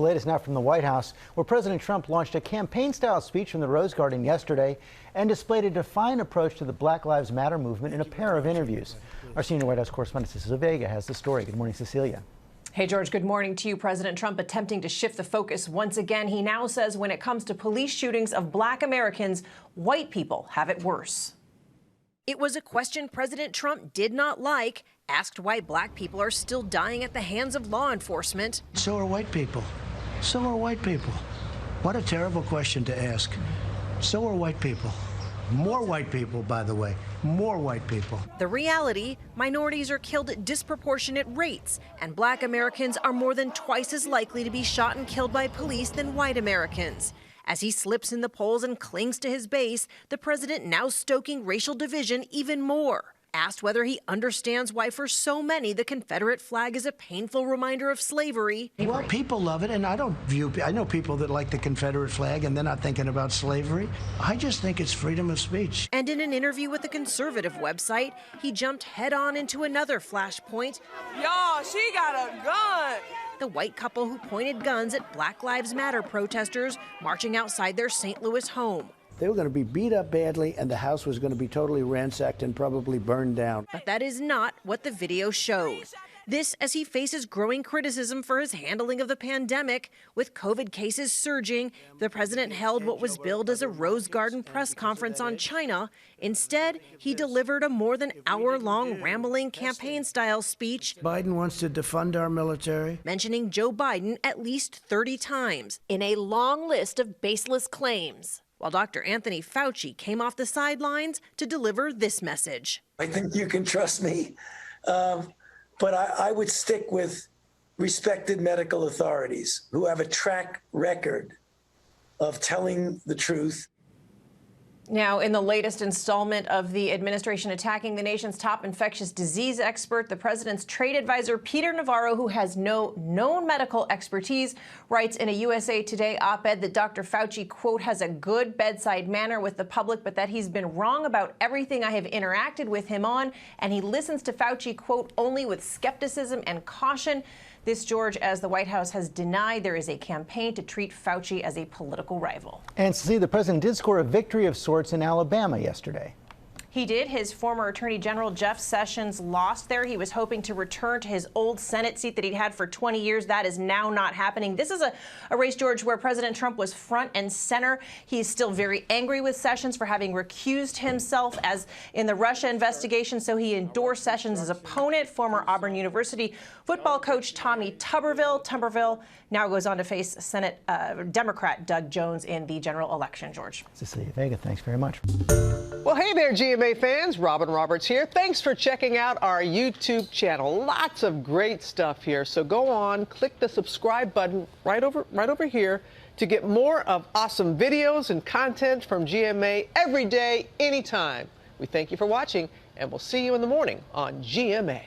The latest now from the White House, where President Trump launched a campaign-style speech from the Rose Garden yesterday and displayed a defiant approach to the Black Lives Matter movement in a pair of interviews. Our senior White House correspondent Cecilia Vega has the story. Good morning, Cecilia. Hey, George, good morning to you. President Trump attempting to shift the focus once again. He now says when it comes to police shootings of Black Americans, white people have it worse. It was a question President Trump did not like, asked why Black people are still dying at the hands of law enforcement. So are white people. So are white people. What a terrible question to ask. So are white people. More white people, by the way. More white people. The reality, minorities are killed at disproportionate rates, and Black Americans are more than twice as likely to be shot and killed by police than white Americans. As he slips in the polls and clings to his base, the president now stoking racial division even more. Asked whether he understands why for so many the Confederate flag is a painful reminder of slavery. Well, people love it, and I know people that like the Confederate flag and they're not thinking about slavery. I just think it's freedom of speech. And in an interview with a conservative website, he jumped head-on into another flashpoint. Y'all, she got a gun. The white couple who pointed guns at Black Lives Matter protesters marching outside their St. Louis home. They were going to be beat up badly, and the house was going to be totally ransacked and probably burned down. But that is not what the video shows. This as he faces growing criticism for his handling of the pandemic. With COVID cases surging, the president held what was billed as a Rose Garden press conference on China. Instead, he delivered a more than hour-long rambling campaign-style speech. Biden wants to defund our military. Mentioning Joe Biden at least 30 times in a long list of baseless claims. While Dr. Anthony Fauci came off the sidelines to deliver this message. I think you can trust me, but I would stick with respected medical authorities who have a track record of telling the truth. Now, in the latest installment of the administration attacking the nation's top infectious disease expert, the president's trade advisor, Peter Navarro, who has no known medical expertise, writes in a USA Today op-ed that Dr. Fauci, quote, has a good bedside manner with the public, but that he's been wrong about everything I have interacted with him on, and he listens to Fauci, quote, only with skepticism and caution. This, George, as the White House has denied there is a campaign to treat Fauci as a political rival. And see, the president did score a victory of sorts in Alabama yesterday. He did. His former Attorney General Jeff Sessions lost there. He was hoping to return to his old Senate seat that he'd had for 20 years. That is now not happening. This is a race, George, where President Trump was front and center. He's still very angry with Sessions for having recused himself as in the Russia investigation, so he endorsed Sessions' opponent, former Auburn University football coach Tommy Tuberville. Tuberville now goes on to face Senate Democrat Doug Jones in the general election, George. Cecilia Vega, thanks very much. Well, hey there, GMA fans. Robin Roberts here. Thanks for checking out our YouTube channel. Lots of great stuff here. So go on, click the subscribe button right over here to get more of awesome videos and content from GMA every day, anytime. We thank you for watching, and we'll see you in the morning on GMA.